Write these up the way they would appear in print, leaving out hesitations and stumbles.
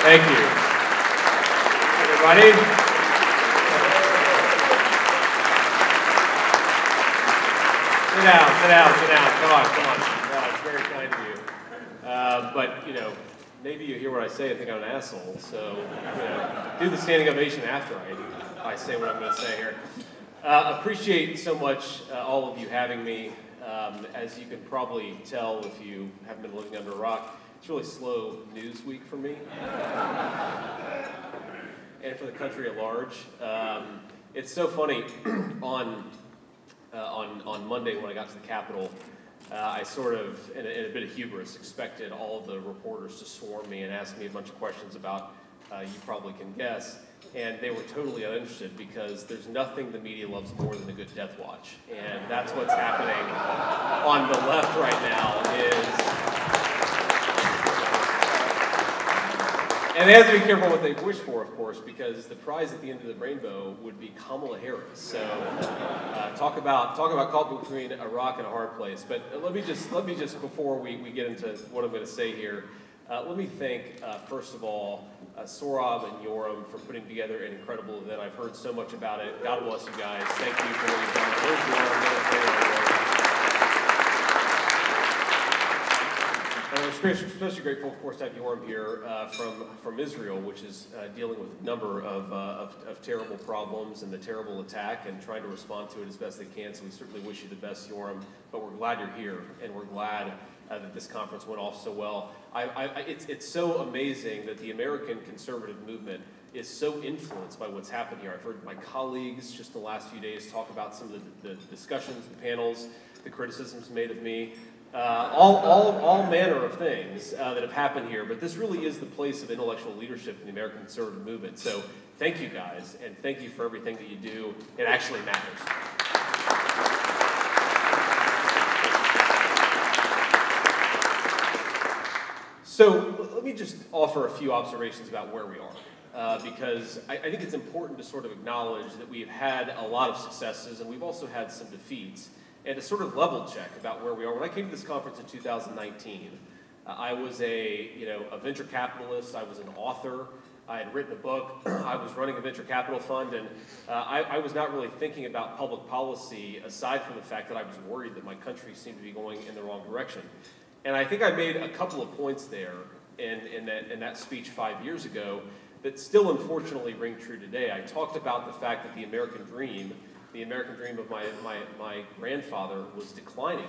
Thank you. Everybody. Sit down. Come on. It's very kind of you. But, you know, maybe you hear what I say and think I'm an asshole, so, you know, do the standing ovation after I say what I'm going to say here. Appreciate so much all of you having me. As you can probably tell if you haven't been living under a rock, it's really slow news week for me. And for the country at large. It's so funny, on Monday when I got to the Capitol, I sort of, in a bit of hubris, expected all of the reporters to swarm me and ask me a bunch of questions about, you probably can guess, and they were totally uninterested because there's nothing the media loves more than a good death watch. And that's what's happening on the left right now is... And they have to be careful what they wish for, of course, because the prize at the end of the rainbow would be Kamala Harris. So talk about caught between a rock and a hard place. But let me just before we get into what I'm going to say here, let me thank first of all Sohrab and Yoram for putting together an incredible event. I've heard so much about it. God bless you guys. Thank you for what you've done. Where's Yoram? And I'm especially grateful, of course, to have Yoram here from Israel, which is dealing with a number of terrible problems and the terrible attack and trying to respond to it as best they can. So we certainly wish you the best, Yoram. But we're glad you're here, and we're glad that this conference went off so well. It's so amazing that the American conservative movement is so influenced by what's happened here. I've heard my colleagues just the last few days talk about some of the discussions, the panels, the criticisms made of me. All manner of things that have happened here, but this really is the place of intellectual leadership in the American conservative movement. So thank you guys, and thank you for everything that you do. It actually matters. So let me just offer a few observations about where we are, because I think it's important to sort of acknowledge that we've had a lot of successes and we've also had some defeats. And to sort of level check about where we are. When I came to this conference in 2019, I was a venture capitalist, I was an author, I had written a book, I was running a venture capital fund, and I was not really thinking about public policy aside from the fact that I was worried that my country seemed to be going in the wrong direction. And I think I made a couple of points there in that speech 5 years ago that still unfortunately ring true today. I talked about the fact that the American dream of my grandfather was declining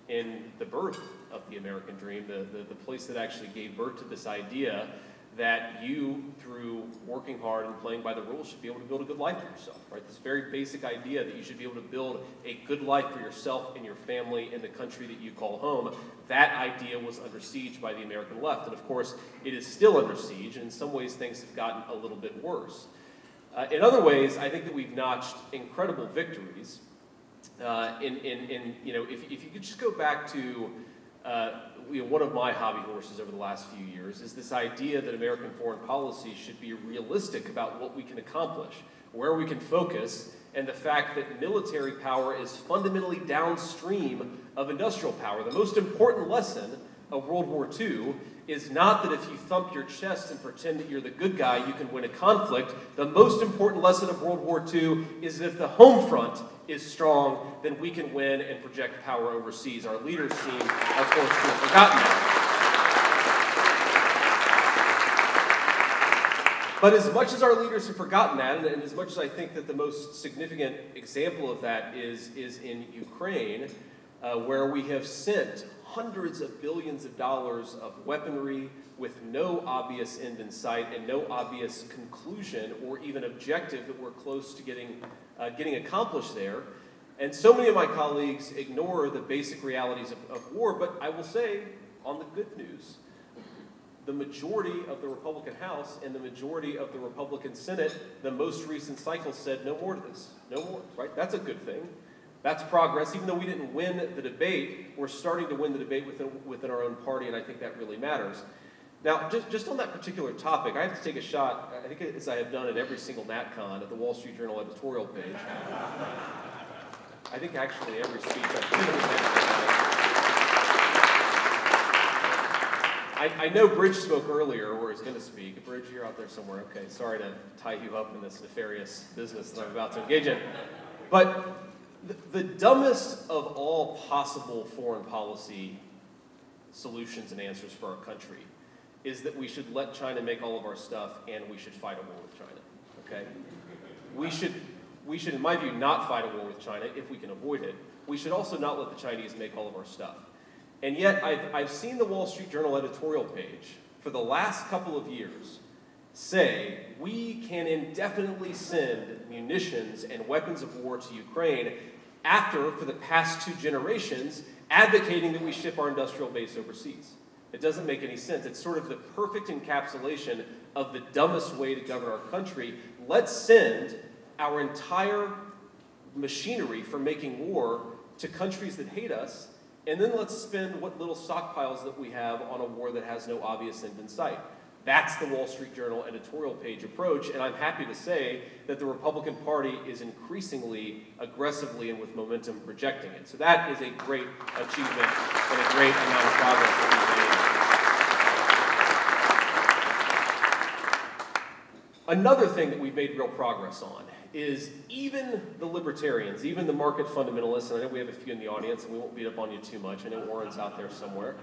in the birth of the American dream, the place that actually gave birth to this idea that you, through working hard and playing by the rules, should be able to build a good life for yourself, right? This very basic idea that you should be able to build a good life for yourself and your family in the country that you call home, that idea was under siege by the American left. And of course, it is still under siege, and in some ways things have gotten a little bit worse. In other ways, I think that we've notched incredible victories. If you could just go back to one of my hobby horses over the last few years is this idea that American foreign policy should be realistic about what we can accomplish, where we can focus, and the fact that military power is fundamentally downstream of industrial power. The most important lesson of World War II is not that if you thump your chest and pretend that you're the good guy, you can win a conflict. The most important lesson of World War II is that if the home front is strong, then we can win and project power overseas. Our leaders seem, of course, to have forgotten that. But as much as our leaders have forgotten that, and as much as I think that the most significant example of that is in Ukraine, where we have sent hundreds of billions of dollars of weaponry with no obvious end in sight and no obvious conclusion or even objective that we're close to getting accomplished there. And so many of my colleagues ignore the basic realities of war, but I will say, on the good news, the majority of the Republican House and the majority of the Republican Senate, the most recent cycle said no more to this, no more, right? That's a good thing. That's progress. Even though we didn't win the debate, we're starting to win the debate within our own party, and I think that really matters. Now, just on that particular topic, I have to take a shot, I think as I have done at every single NatCon, at the Wall Street Journal editorial page. I think actually every speech I've given at NatCon. I know Bridge spoke earlier, or he's going to speak. Bridge, you're out there somewhere. Okay, sorry to tie you up in this nefarious business that I'm about to engage in. But the dumbest of all possible foreign policy solutions and answers for our country is that we should let China make all of our stuff and we should fight a war with China, okay? We should, in my view, not fight a war with China if we can avoid it. We should also not let the Chinese make all of our stuff. And yet, I've seen the Wall Street Journal editorial page for the last couple of years say we can indefinitely send munitions and weapons of war to Ukraine after, for the past 2 generations, advocating that we ship our industrial base overseas. It doesn't make any sense. It's sort of the perfect encapsulation of the dumbest way to govern our country. Let's send our entire machinery for making war to countries that hate us, and then let's spend what little stockpiles that we have on a war that has no obvious end in sight. That's the Wall Street Journal editorial page approach, and I'm happy to say that the Republican Party is increasingly aggressively and with momentum rejecting it. So that is a great achievement and a great amount of progress that we've made. Another thing that we've made real progress on is even the libertarians, even the market fundamentalists, and I know we have a few in the audience, and we won't beat up on you too much. I know Warren's out there somewhere.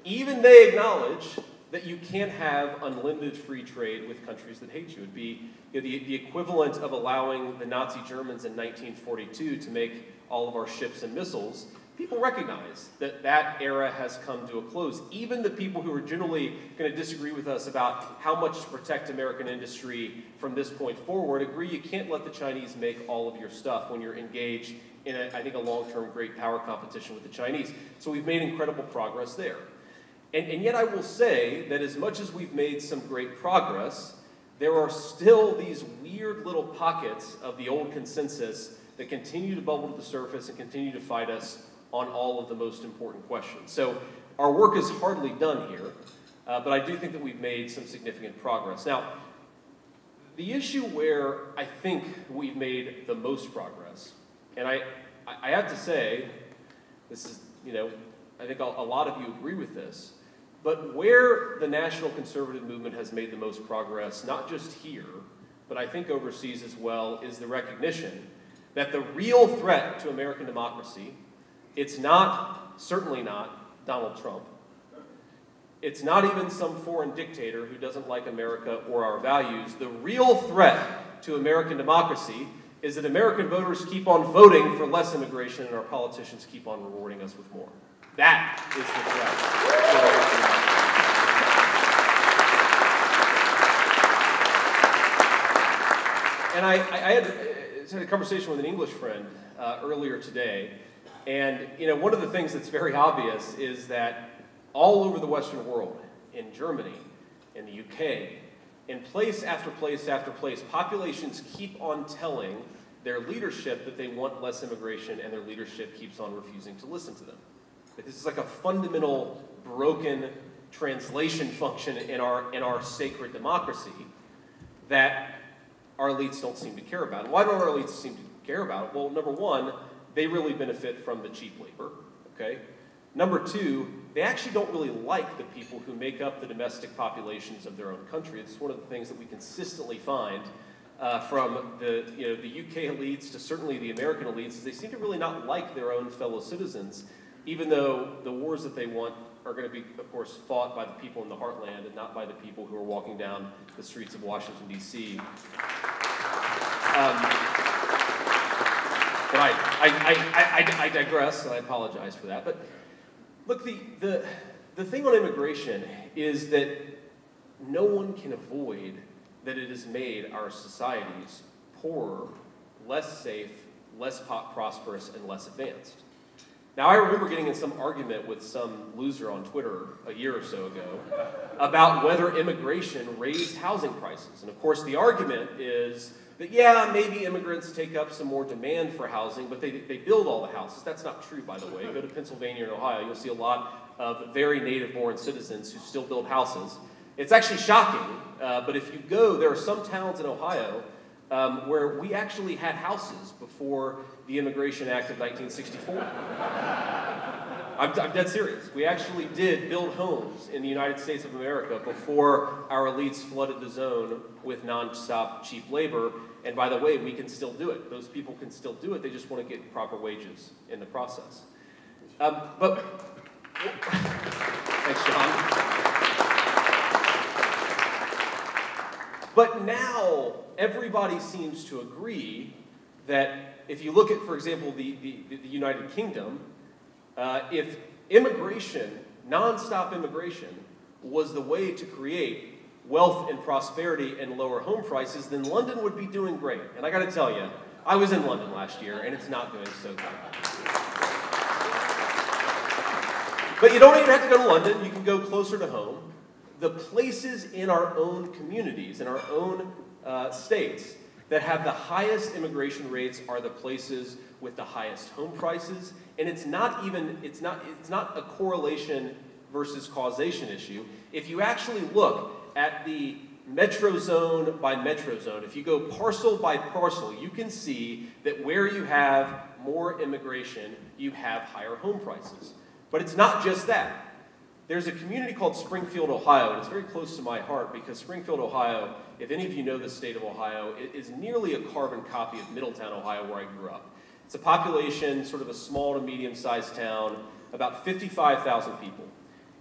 Even they acknowledge that you can't have unlimited free trade with countries that hate you. It would be the equivalent of allowing the Nazi Germans in 1942 to make all of our ships and missiles. People recognize that that era has come to a close. Even the people who are generally going to disagree with us about how much to protect American industry from this point forward agree you can't let the Chinese make all of your stuff when you're engaged in, I think, a long-term great power competition with the Chinese. So we've made incredible progress there. And yet I will say that as much as we've made some great progress, there are still these weird little pockets of the old consensus that continue to bubble to the surface and continue to fight us on all of the most important questions. So our work is hardly done here, but I do think that we've made some significant progress. Now, the issue where I think we've made the most progress, and I have to say, this is, I think a lot of you agree with this, but where the national conservative movement has made the most progress, not just here, but I think overseas as well, is the recognition that the real threat to American democracy, it's not, certainly not, Donald Trump. It's not even some foreign dictator who doesn't like America or our values. The real threat to American democracy is that American voters keep on voting for less immigration and our politicians keep on rewarding us with more. That is the threat to American democracy. And I had a conversation with an English friend earlier today, and one of the things that's very obvious is that all over the Western world, in Germany, in the UK, in place after place after place, populations keep on telling their leadership that they want less immigration, and their leadership keeps on refusing to listen to them. This is like a fundamental broken translation function in our sacred democracy that our elites don't seem to care about. And why don't our elites seem to care about it? Well, number one, they really benefit from the cheap labor, okay? Number two, they actually don't really like the people who make up the domestic populations of their own country. It's one of the things that we consistently find from the UK elites to certainly the American elites, is they seem to really not like their own fellow citizens, even though the wars that they want are going to be, of course, fought by the people in the heartland and not by the people who are walking down the streets of Washington, D.C. But I digress, and I apologize for that. But look, the thing on immigration is that no one can avoid that it has made our societies poorer, less safe, less prosperous, and less advanced. Now, I remember getting in some argument with some loser on Twitter a year or so ago about whether immigration raised housing prices. And of course, the argument is that, yeah, maybe immigrants take up some more demand for housing, but they build all the houses. That's not true, by the way. Go to Pennsylvania and Ohio, you'll see a lot of very native-born citizens who still build houses. It's actually shocking, but if you go, there are some towns in Ohio where we actually had houses before the Immigration Act of 1964. I'm dead serious. We actually did build homes in the United States of America before our elites flooded the zone with nonstop cheap labor. And by the way, we can still do it. Those people can still do it. They just want to get proper wages in the process. Thanks, John. But now everybody seems to agree that if you look at, for example, the United Kingdom, if immigration, nonstop immigration, was the way to create wealth and prosperity and lower home prices, then London would be doing great. And I got to tell you, I was in London last year, and it's not doing so good. But you don't even have to go to London. You can go closer to home. The places in our own communities, in our own states, that have the highest immigration rates are the places with the highest home prices. And it's not a correlation versus causation issue. If you actually look at the metro zone by metro zone, if you go parcel by parcel, you can see that where you have more immigration, you have higher home prices. But it's not just that. There's a community called Springfield, Ohio, and it's very close to my heart because Springfield, Ohio, if any of you know the state of Ohio, it is nearly a carbon copy of Middletown, Ohio, where I grew up. It's a population, sort of a small to medium-sized town, about 55,000 people.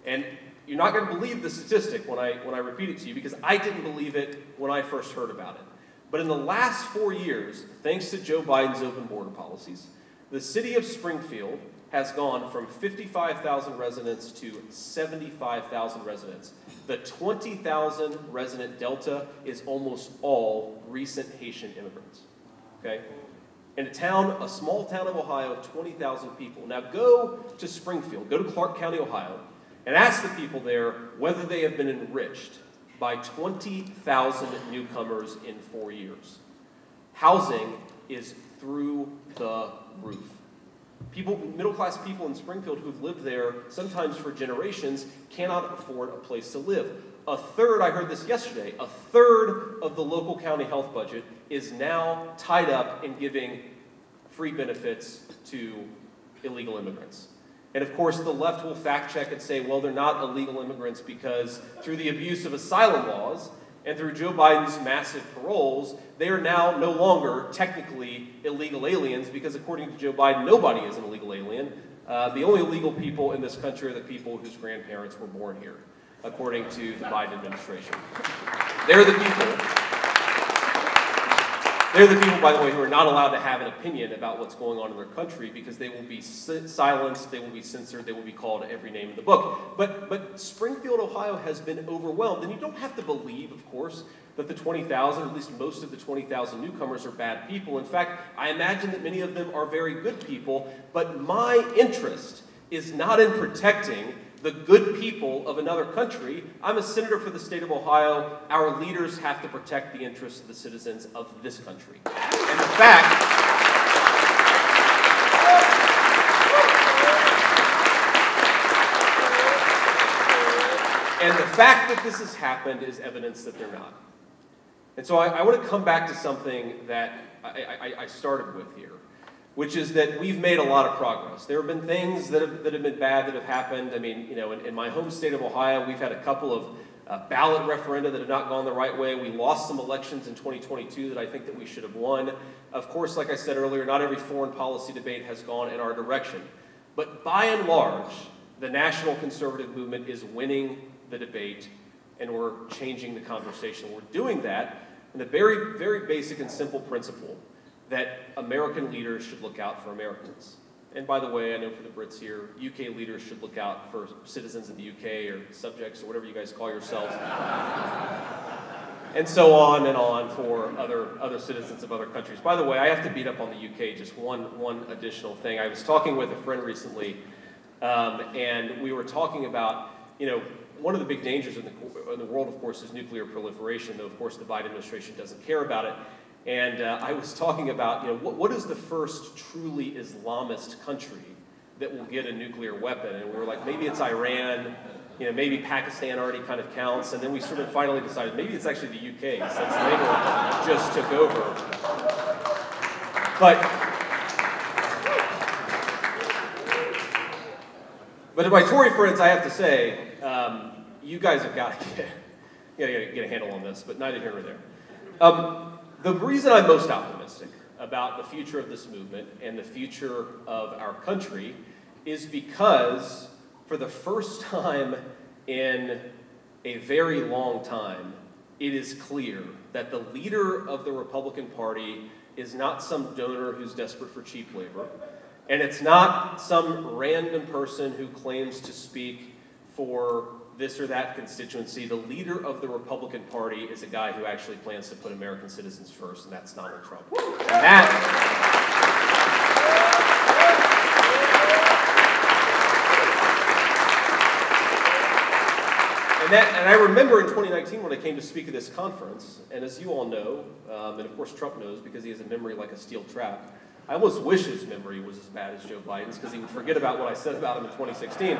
And you're not going to believe the statistic when I repeat it to you because I didn't believe it when I first heard about it. But in the last 4 years, thanks to Joe Biden's open border policies, the city of Springfield has gone from 55,000 residents to 75,000 residents. The 20,000 resident delta is almost all recent Haitian immigrants, okay? In a small town of Ohio, 20,000 people. Now go to Springfield, go to Clark County, Ohio, and ask the people there whether they have been enriched by 20,000 newcomers in 4 years. Housing is through the roof. Middle-class people in Springfield who've lived there, sometimes for generations, cannot afford a place to live. I heard this yesterday, a third of the local county health budget is now tied up in giving free benefits to illegal immigrants. And of course, the left will fact check and say, well, they're not illegal immigrants because through the abuse of asylum laws and through Joe Biden's massive paroles, they are now no longer technically illegal aliens because according to Joe Biden, nobody is an illegal alien. The only illegal people in this country are the people whose grandparents were born here, according to the Biden administration. They're the people. They're the people, by the way, who are not allowed to have an opinion about what's going on in their country because they will be silenced, they will be censored, they will be called every name in the book. But Springfield, Ohio has been overwhelmed, and you don't have to believe, of course, that the 20,000, or at least most of the 20,000 newcomers are bad people. In fact, I imagine that many of them are very good people, but my interest is not in protecting the good people of another country. I'm a senator for the state of Ohio. Our leaders have to protect the interests of the citizens of this country. And the fact that this has happened is evidence that they're not. And so I want to come back to something that I started with here, which is that we've made a lot of progress. There have been things that have been bad that have happened. I mean, you know, in my home state of Ohio, we've had a couple of ballot referenda that have not gone the right way. We lost some elections in 2022 that I think that we should have won. Of course, like I said earlier, not every foreign policy debate has gone in our direction. But by and large, the national conservative movement is winning the debate, and we're changing the conversation. We're doing that in a very, very basic and simple principle that American leaders should look out for Americans. And by the way, I know for the Brits here, UK leaders should look out for citizens in the UK or subjects or whatever you guys call yourselves. And so on and on for other citizens of other countries. By the way, I have to beat up on the UK, just one additional thing. I was talking with a friend recently, and we were talking about, you know, one of the big dangers in the world, of course, is nuclear proliferation, though, of course, the Biden administration doesn't care about it. And I was talking about, you know, what is the first truly Islamist country that will get a nuclear weapon? And we were like, maybe it's Iran, you know, maybe Pakistan already kind of counts. And then we sort of finally decided maybe it's actually the UK, since Labour just took over. But to my Tory friends, I have to say, you guys have got to get a handle on this, but neither here nor there. The reason I'm most optimistic about the future of this movement and the future of our country is because for the first time in a very long time, it is clear that the leader of the Republican Party is not some donor who's desperate for cheap labor, and it's not some random person who claims to speak for this or that constituency. The leader of the Republican Party is a guy who actually plans to put American citizens first, and that's Donald Trump. And I remember in 2019 when I came to speak at this conference, and as you all know, and of course Trump knows because he has a memory like a steel trap, I almost wish his memory was as bad as Joe Biden's because he would forget about what I said about him in 2016.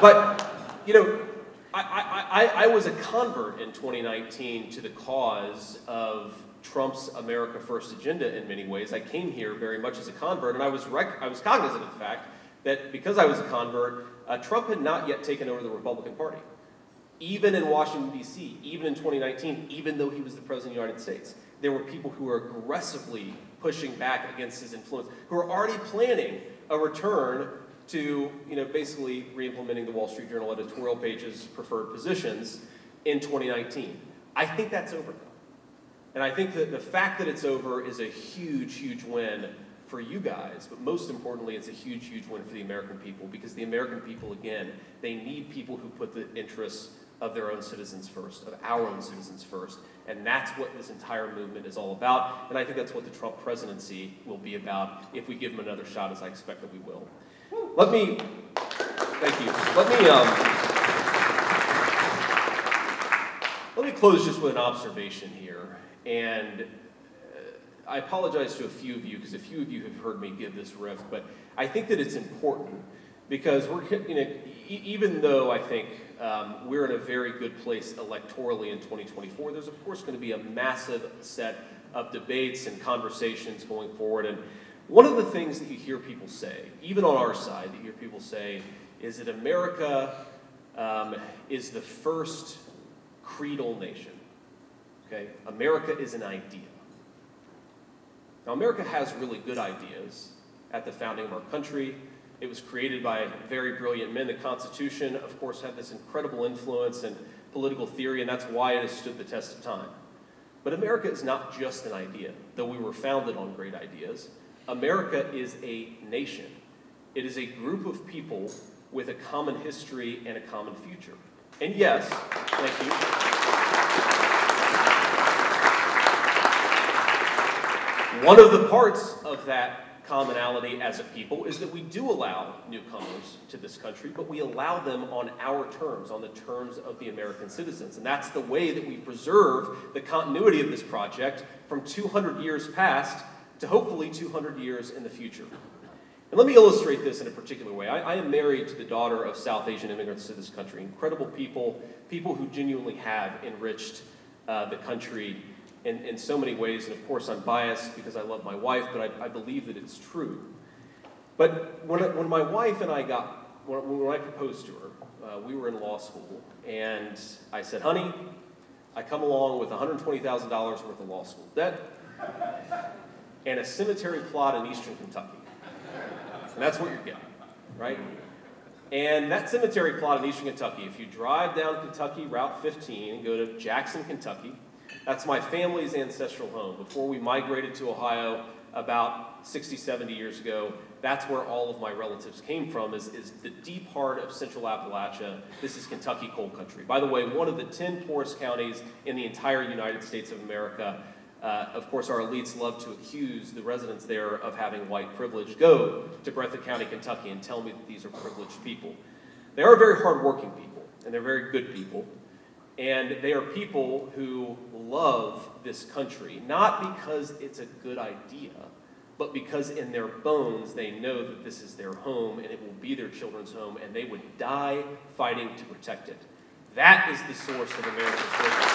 But, you know, I was a convert in 2019 to the cause of Trump's America First agenda in many ways. I came here very much as a convert, and I was cognizant of the fact that because I was a convert, Trump had not yet taken over the Republican Party. Even in Washington, D.C., even in 2019, even though he was the President of the United States, there were people who were aggressively pushing back against his influence, who were already planning a return to, you know, basically re-implementing the Wall Street Journal editorial page's preferred positions in 2019. I think that's over now. And I think that the fact that it's over is a huge, huge win for you guys, but most importantly, it's a huge, huge win for the American people, because the American people, again, they need people who put the interests of their own citizens first, of our own citizens first, and that's what this entire movement is all about, and I think that's what the Trump presidency will be about if we give him another shot, as I expect that we will. Thank you. Let me close just with an observation here, and I apologize to a few of you, because a few of you have heard me give this riff, but I think that it's important, because we're, you know, even though I think we're in a very good place electorally in 2024, there's of course going to be a massive set of debates and conversations going forward. And one of the things that you hear people say, even on our side, that you hear people say, is that America is the first creedal nation. Okay? America is an idea. Now, America has really good ideas at the founding of our country. It was created by very brilliant men. The Constitution, of course, had this incredible influence in political theory, and that's why it has stood the test of time. But America is not just an idea, though we were founded on great ideas. America is a nation. It is a group of people with a common history and a common future. And yes, thank you. One of the parts of that commonality as a people is that we do allow newcomers to this country, but we allow them on our terms, on the terms of the American citizens. And that's the way that we preserve the continuity of this project from 200 years past to hopefully 200 years in the future. And let me illustrate this in a particular way. I am married to the daughter of South Asian immigrants to this country, incredible people, people who genuinely have enriched the country in so many ways, and of course I'm biased because I love my wife, but I believe that it's true. But when my wife and I when I proposed to her, we were in law school, and I said, honey, I come along with $120,000 worth of law school debt and a cemetery plot in eastern Kentucky. And that's what you're getting, right? And that cemetery plot in eastern Kentucky, if you drive down Kentucky Route 15 and go to Jackson, Kentucky, that's my family's ancestral home. Before we migrated to Ohio about 60, 70 years ago, that's where all of my relatives came from, is the deep heart of central Appalachia. This is Kentucky coal country. By the way, one of the 10 poorest counties in the entire United States of America. Of course, our elites love to accuse the residents there of having white privilege. Go to Breathitt County, Kentucky, and tell me that these are privileged people. They are very hardworking people, and they're very good people. And they are people who love this country, not because it's a good idea, but because in their bones they know that this is their home and it will be their children's home, and they would die fighting to protect it. That is the source of America's greatness.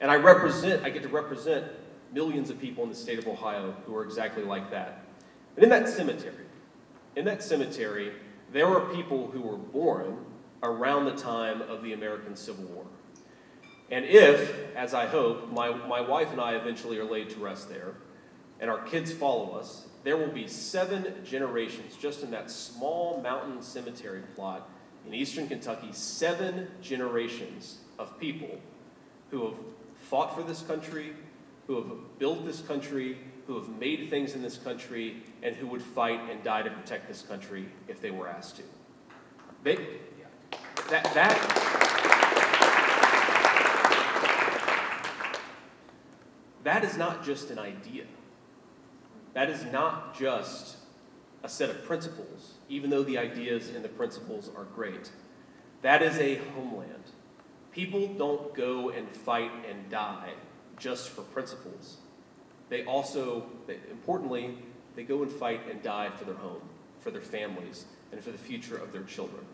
And I get to represent millions of people in the state of Ohio who are exactly like that. And in that cemetery, there are people who were born around the time of the American Civil War. And if, as I hope, my wife and I eventually are laid to rest there, and our kids follow us, there will be 7 generations just in that small mountain cemetery plot in eastern Kentucky, 7 generations of people who have fought for this country, who have built this country, who have made things in this country, and who would fight and die to protect this country if they were asked to. That is not just an idea. That is not just a set of principles, even though the ideas and the principles are great. That is a homeland. People don't go and fight and die just for principles. They also, importantly, they go and fight and die for their home, for their families, and for the future of their children.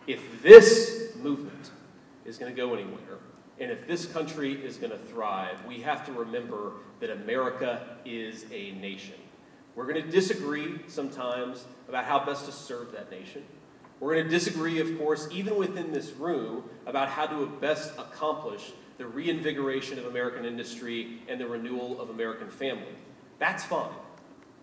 If this movement is going to go anywhere, and if this country is going to thrive, we have to remember that America is a nation. We're going to disagree sometimes about how best to serve that nation. We're going to disagree, of course, even within this room, about how to best accomplish the reinvigoration of American industry and the renewal of American family. That's fine.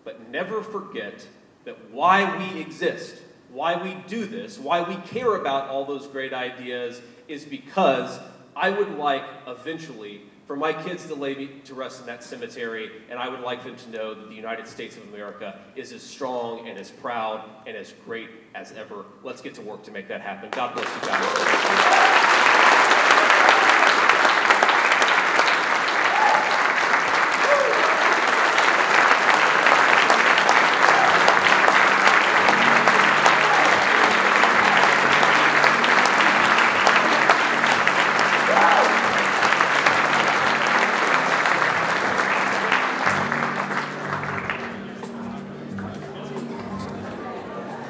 But never forget that why we exist, why we do this, why we care about all those great ideas is because I would like eventually for my kids to lay me to rest in that cemetery, and I would like them to know that the United States of America is as strong and as proud and as great as ever. Let's get to work to make that happen. God bless you guys.